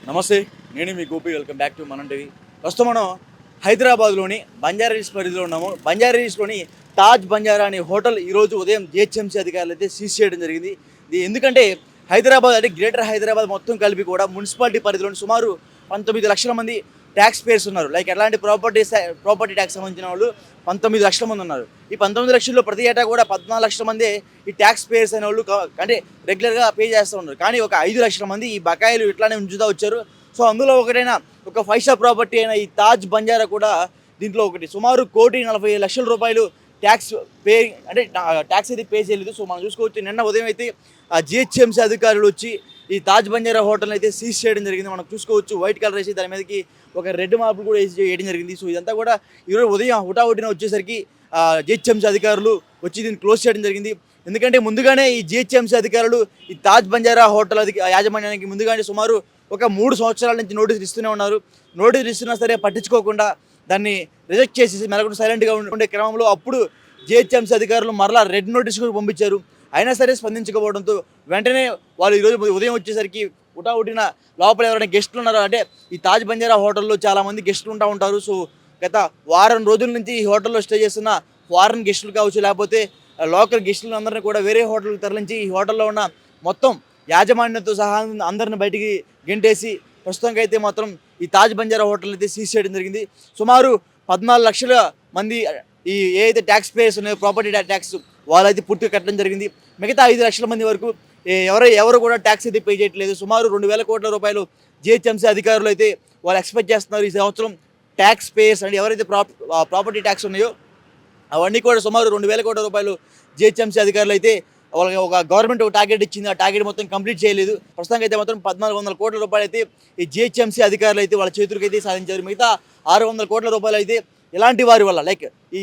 నమస్తే, నేను మీ Gopi. Welcome back to మనం టీవీ. ప్రస్తుతం మనం హైదరాబాద్లోని బంజారా హిల్స్ పరిధిలో ఉన్నాము. బంజారా హిల్స్లోని తాజ్ బంజారా అనే హోటల్ ఈరోజు ఉదయం జిహెచ్ఎంసీ అధికారులు అయితే సీజ్ చేయడం జరిగింది. ఇది ఎందుకంటే హైదరాబాద్ అంటే గ్రేటర్ హైదరాబాద్ మొత్తం కలిపి కూడా మున్సిపాలిటీ పరిధిలోని సుమారు 19 లక్షల మంది ట్యాక్స్ పేయర్స్ ఉన్నారు. లైక్ ఎలాంటి ప్రాపర్టీ ట్యాక్స్ సంబంధించిన వాళ్ళు 19 లక్షల మంది ఉన్నారు. ఈ 19 లక్షల్లో ప్రతి ఏటా కూడా 14 లక్షల మంది ఈ ట్యాక్స్ పేయర్స్ అనే వాళ్ళు అంటే రెగ్యులర్గా పే చేస్తూ ఉన్నారు. కానీ ఒక 5 లక్షల మంది ఈ బకాయిలు ఇట్లానే ఉంచుతూ వచ్చారు. సో అందులో ఒకటైన ఒక 5 స్టార్ ప్రాపర్టీ అయిన ఈ తాజ్ బంజారా కూడా దీంట్లో ఒకటి. సుమారు 1,40,00,000 రూపాయలు ట్యాక్స్ పే అంటే ట్యాక్స్ అయితే పే చేయలేదు. సో మనం చూసుకోవచ్చు, నిన్న ఉదయం అయితే జిహెచ్ఎంసీ అధికారులు వచ్చి ఈ తాజ్ బంజారా హోటల్ అయితే సీజ్ చేయడం జరిగింది. మనం చూసుకోవచ్చు, వైట్ కలర్ వేసి దాని మీదకి ఒక రెడ్ మార్పులు కూడా వేసి చేయడం జరిగింది. సో ఇదంతా కూడా ఈరోజు ఉదయం హుటాహుటిన వచ్చేసరికి జిహెచ్ఎంసీ అధికారులు వచ్చి దీన్ని క్లోజ్ చేయడం జరిగింది. ఎందుకంటే ముందుగానే ఈ జిహెచ్ఎంసీ అధికారులు ఈ తాజ్ బంజారా హోటల్ యాజమాన్యానికి ముందుగానే సుమారు ఒక 3 సంవత్సరాల నుంచి నోటీసులు ఇస్తూనే ఉన్నారు. నోటీసులు ఇస్తున్నా సరే పట్టించుకోకుండా దాన్ని రిజెక్ట్ చేసేసి మెలకుండా సైలెంట్గా ఉండే క్రమంలో అప్పుడు జిహెచ్ఎంసీ అధికారులు మరలా రెడ్ నోటీస్ కూడా పంపించారు. అయినా సరే స్పందించకపోవడంతో వెంటనే వాళ్ళు ఈరోజు ఉదయం వచ్చేసరికి ఉటావుటిన లోపల ఎవరైనా గెస్టులు ఉన్నారో, అంటే ఈ తాజ్ బంజారా హోటల్లో చాలామంది గెస్టులు ఉంటారు. సో గత వారం రోజుల నుంచి ఈ హోటల్లో స్టే చేస్తున్న ఫారెన్ గెస్టులు కావచ్చు, లేకపోతే లోకల్ గెస్టులు అందరినీ కూడా వేరే హోటల్కి తరలించి ఈ హోటల్లో ఉన్న మొత్తం యాజమాన్యంతో సహా అందరిని బయటికి గెంటేసి ప్రస్తుతానికి అయితే మాత్రం ఈ తాజ్ బంజారా హోటల్ అయితే సీజ్ చేయడం జరిగింది. సుమారు 14 లక్షల మంది ఈ ఏదైతే ట్యాక్స్ పేయర్స్ ఉన్నాయో ప్రాపర్టీ ట్యాక్స్ వాళ్ళైతే పూర్తిగా కట్టడం జరిగింది. మిగతా 5 లక్షల మంది వరకు ఎవరు కూడా ట్యాక్స్ అయితే పే చేయట్లేదు. సుమారు 2,000 కోట్ల రూపాయలు జిహెచ్ఎంసీ అధికారులు అయితే వాళ్ళు ఎక్స్పెక్ట్ చేస్తున్నారు ఈ సంవత్సరం ట్యాక్స్ పేయర్స్ అంటే ఎవరైతే ప్రాపర్టీ ట్యాక్స్ ఉన్నాయో అవన్నీ కూడా సుమారు 2,000 కోట్ల రూపాయలు జిహెచ్ఎంసీ అధికారులు అయితే వాళ్ళకి ఒక గవర్నమెంట్ ఒక టార్గెట్ ఇచ్చింది. ఆ టార్గెట్ మొత్తం కంప్లీట్ చేయలేదు. ప్రస్తుతానికి అయితే మాత్రం 1,400 కోట్ల రూపాయలు అయితే ఈ జిహెచ్ఎంసీ అధికారులు అయితే వాళ్ళ చేతులకి అయితే సాధించారు. మిగతా 600 కోట్ల రూపాయలు అయితే ఇలాంటి వారి వల్ల లైక్ ఈ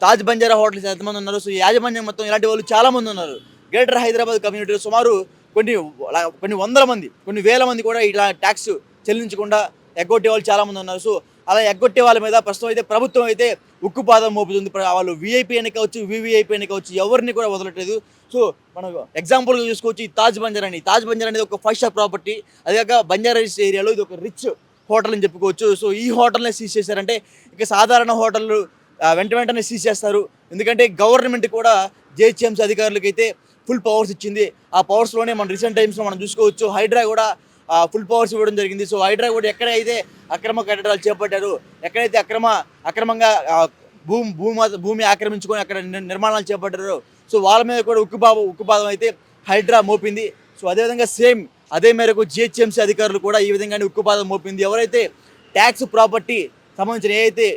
తాజ్ బంజారా హోటల్స్ ఎంతమంది ఉన్నారు, సో యాజమాన్యం మొత్తం ఇలాంటి వాళ్ళు చాలామంది ఉన్నారు. గ్రేటర్ హైదరాబాద్ కమ్యూనిటీలో సుమారు కొన్ని వందల మంది, కొన్ని వేల మంది కూడా ఇట్లా ట్యాక్స్ చెల్లించకుండా ఎగ్గొట్టే వాళ్ళు చాలామంది ఉన్నారు. సో అలా ఎగ్గొట్టే వాళ్ళ మీద ప్రస్తుతం అయితే ప్రభుత్వం అయితే ఉక్కుపాదం మోపుతుంది. వాళ్ళు వీఐపీ అని కావచ్చు, వీవీఐపీ అని కావచ్చు, ఎవరిని కూడా వదలట్లేదు. సో మనం ఎగ్జాంపుల్గా చూసుకోవచ్చు ఈ తాజ్ బంజారా అనేది ఒక 5 స్టార్ ప్రాపర్టీ. అదేగాక బంజారా హిల్స్ ఏరియాలో ఇది ఒక రిచ్ హోటల్ అని చెప్పుకోవచ్చు. సో ఈ హోటల్ని సీజ్ చేశారంటే ఇక సాధారణ హోటళ్ళు వెంటనే సీజ్ చేస్తారు. ఎందుకంటే గవర్నమెంట్ కూడా జిహెచ్ఎంసీ అధికారులకి అయితే ఫుల్ పవర్స్ ఇచ్చింది. ఆ పవర్స్లోనే మనం రీసెంట్ టైమ్స్లో మనం చూసుకోవచ్చు హైడ్రా కూడా ఫుల్ పవర్స్ ఇవ్వడం జరిగింది. సో హైడ్రా కూడా ఎక్కడైతే అక్రమ కట్టడాలు చేపట్టారు, ఎక్కడైతే అక్రమంగా భూమి ఆక్రమించుకొని అక్కడ నిర్మాణాలు చేపట్టారో సో వాళ్ళ మీద కూడా ఉక్కుపాదం అయితే హైడ్రా మోపింది. సో అదేవిధంగా సేమ్ అదే మేరకు జిహెచ్ఎంసీ అధికారులు కూడా ఈ విధంగానే ఉక్కుపాదం మోపింది. ఎవరైతే ట్యాక్స్ ప్రాపర్టీ సంబంధించిన ఏదైతే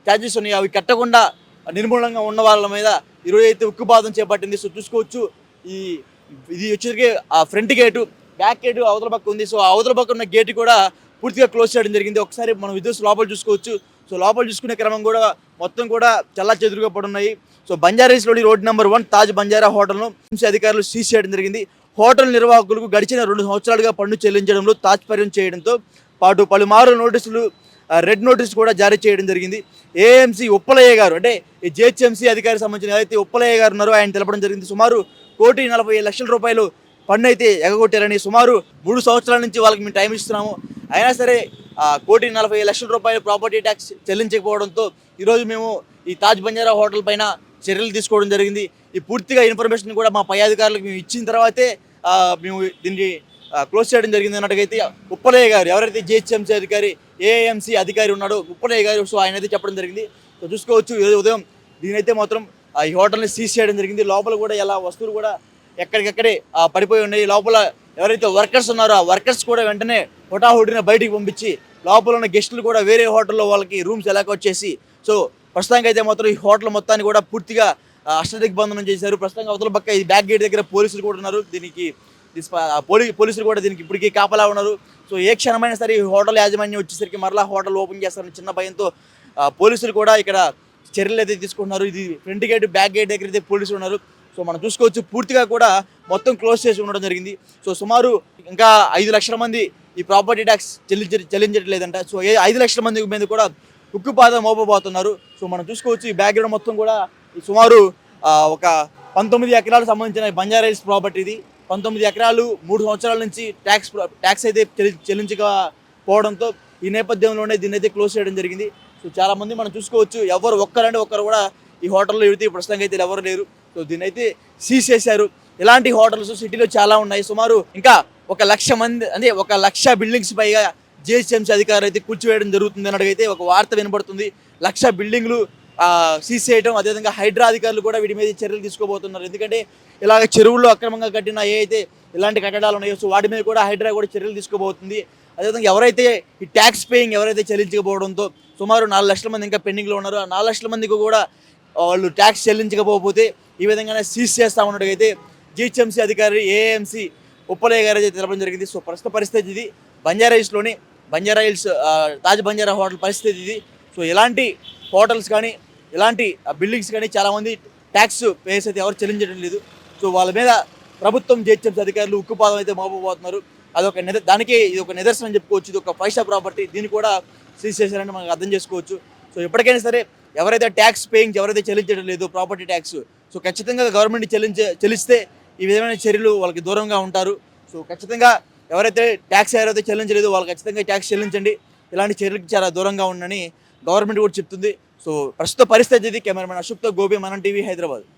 ఛార్జెస్ ఉన్నాయో అవి కట్టకుండా నిర్మూలంగా ఉన్న వాళ్ళ మీద ఈరోజు అయితే ఉక్కుపాదం చేపట్టింది. సో చూసుకోవచ్చు ఇది వచ్చేసరికి ఫ్రంట్ గేటు, బ్యాక్ గేటు అవతల పక్క ఉంది. సో అవతల పక్క ఉన్న గేట్ కూడా పూర్తిగా క్లోజ్ చేయడం జరిగింది. ఒకసారి మనం విద్యుత్ లోపల చూసుకోవచ్చు. సో లోపల చూసుకునే క్రమం కూడా మొత్తం కూడా చల్లా చెదురుగా పడున్నాయి. సో బంజారా హిల్స్లోని రోడ్ నెంబర్ 1 తాజ్ బంజారా హోటల్ను అధికారులు సీజ్ చేయడం జరిగింది. హోటల్ నిర్వాహకులకు గడిచిన 2 సంవత్సరాలుగా పన్ను చెల్లించడంలో తాత్పర్యం చేయడంతో పాటు పలుమార్లు నోటీసులు రెడ్ నోటీస్ కూడా జారీ చేయడం జరిగింది. ఏఎంసీ ఉప్పలయ్య గారు అంటే ఈ జిహెచ్ఎంసీ అధికారికి సంబంధించిన ఏదైతే ఉప్పలయ్య గారు ఉన్నారో ఆయన తెలపడం జరిగింది. సుమారు 1,40,00,000 రూపాయలు పన్ను అయితే ఎగగొట్టారని, సుమారు 3 సంవత్సరాల నుంచి వాళ్ళకి మేము టైం ఇస్తున్నాము, అయినా సరే 1,40,00,000 రూపాయలు ప్రాపర్టీ ట్యాక్స్ చెల్లించకపోవడంతో ఈరోజు మేము ఈ తాజ్ బంజారా హోటల్ పైన చర్యలు తీసుకోవడం జరిగింది. ఈ పూర్తిగా ఇన్ఫర్మేషన్ కూడా మా పై అధికారులకు మేము ఇచ్చిన తర్వాతే మేము దీన్ని క్లోజ్ చేయడం జరిగింది అన్నట్టుగైతే ఉప్పలయ్య గారు, ఎవరైతే జిహెచ్ఎంసీ అధికారి ఏఎంసీ అధికారి ఉన్నాడో ఉప్పలయ్య గారు, సో ఆయన అయితే చెప్పడం జరిగింది. సో చూసుకోవచ్చు ఈరోజు ఉదయం దీనైతే మాత్రం ఈ హోటల్ని సీజ్ చేయడం జరిగింది. లోపల కూడా ఎలా వస్తువులు కూడా ఎక్కడికక్కడే పడిపోయి ఉన్నాయి. లోపల ఎవరైతే వర్కర్స్ ఉన్నారో ఆ వర్కర్స్ కూడా వెంటనే హుటాహుటిన బయటికి పంపించి లోపల ఉన్న గెస్టులు కూడా వేరే హోటల్లో వాళ్ళకి రూమ్స్ ఎలాగొట్ చేసి సో ప్రస్తుతానికి అయితే మాత్రం ఈ హోటల్ మొత్తాన్ని కూడా పూర్తిగా అష్టదిగ్బంధనం చేశారు. ప్రస్తుతంగా అవతల పక్క ఈ బ్యాక్ గేట్ దగ్గర పోలీసులు కూడా ఉన్నారు. దీనికి పోలీసులు కూడా దీనికి ఇప్పటికీ కాపలా ఉన్నారు. సో ఏ క్షణమైనా సరే ఈ హోటల్ యాజమాన్యం వచ్చేసరికి మరలా హోటల్ ఓపెన్ చేస్తారని చిన్న భయంతో పోలీసులు కూడా ఇక్కడ చర్యలు అయితే తీసుకుంటున్నారు. ఇది ఫ్రంట్ గేట్ బ్యాక్ గేట్ దగ్గర అయితే పోలీసులు ఉన్నారు. సో మనం చూసుకోవచ్చు పూర్తిగా కూడా మొత్తం క్లోజ్ చేసి ఉండడం జరిగింది. సో సుమారు ఇంకా 5 లక్షల మంది ఈ ప్రాపర్టీ ట్యాక్స్ చెల్లించట్లేదంట. సో 5 లక్షల మంది మీద కూడా ఉక్కుపాదం మోపబోతున్నారు. సో మనం చూసుకోవచ్చు ఈ బ్యాక్గ్రౌండ్ మొత్తం కూడా సుమారు ఒక 19 ఎకరాలకు సంబంధించిన బంజారా హిల్స్ ప్రాపర్టీ ఇది. 19 ఎకరాలు 3 సంవత్సరాల నుంచి ట్యాక్స్ అయితే చెల్లించకపోవడంతో ఈ నేపథ్యంలోనే దీన్ని అయితే క్లోజ్ చేయడం జరిగింది. సో చాలామంది మనం చూసుకోవచ్చు, ఎవరు ఒక్కరు కూడా ఈ హోటల్లో అయితే ప్రస్తుతానికి అయితే ఎవరు లేరు. సో దీన్ని అయితే సీజ్ చేశారు. ఇలాంటి హోటల్స్ సిటీలో చాలా ఉన్నాయి. సుమారు ఇంకా 1,00,000 మంది, అంటే 1,00,000 బిల్డింగ్స్ పైగా జిహెచ్ఎంసీ అధికారులు అయితే కూల్చివేయడం జరుగుతుంది అన్నట్టుగా ఒక వార్త వినబడుతుంది. 1,00,000 బిల్డింగ్లు సీజ్ చేయడం, అదేవిధంగా హైడ్రా అధికారులు కూడా వీటి మీద చర్యలు తీసుకోబోతున్నారు. ఎందుకంటే ఇలాగ చెరువుల్లో అక్రమంగా కట్టిన అయితే ఇలాంటి కట్టడాలు ఉన్నాయో సో వాటి మీద కూడా హైడ్రా కూడా చర్యలు తీసుకోబోతుంది. అదేవిధంగా ఎవరైతే ఈ ట్యాక్స్ పేయింగ్ ఎవరైతే చెల్లించకపోవడంతో సుమారు 4 లక్షల మంది ఇంకా పెండింగ్లో ఉన్నారు. ఆ 4 లక్షల మందికి కూడా వాళ్ళు ట్యాక్స్ చెల్లించకపోతే ఈ విధంగానే సీజ్ చేస్తా ఉన్నట్టుగా జిహెచ్ఎంసీ అధికారి ఏఎంసీ ఉప్పలయ్య గారు అయితే తెలపడం జరిగింది. సో ప్రస్తుత పరిస్థితి ఇది బంజారా హిల్స్ తాజ్ బంజారా హోటల్ పరిస్థితి ఇది. సో ఇలాంటి హోటల్స్ కానీ ఇలాంటి బిల్డింగ్స్ కానీ చాలామంది ట్యాక్స్ పేస్ అయితే ఎవరు చెల్లించడం లేదు. సో వాళ్ళ మీద ప్రభుత్వం జిహెచ్ఎంసీ అధికారులు ఉక్కుపాదం అయితే మోపబోతున్నారు. దానికి ఇది ఒక నిదర్శనం చెప్పుకోవచ్చు. ఇది ఒక 5 స్టార్ ప్రాపర్టీ, దీన్ని కూడా సీజ్ చేశారని మనం అర్థం చేసుకోవచ్చు. సో ఎప్పటికైనా సరే ఎవరైతే ట్యాక్స్ పేయింగ్ ఎవరైతే చెల్లించడం లేదు ప్రాపర్టీ ట్యాక్స్, సో ఖచ్చితంగా గవర్నమెంట్ చెల్లిస్తే ఈ విధమైన చర్యలు వాళ్ళకి దూరంగా ఉంటారు. సో ఖచ్చితంగా ఎవరైతే చెల్లించలేదు వాళ్ళు ఖచ్చితంగా ట్యాక్స్ చెల్లించండి. ఇలాంటి చర్యలకు చాలా దూరంగా ఉండని గవర్నమెంట్ కూడా చెప్తుంది. సో ప్రస్తుత పరిస్థితి ఇది. కెమెరామెన్ అశోక్తో గోపి, మనం టీవీ, హైదరాబాద్.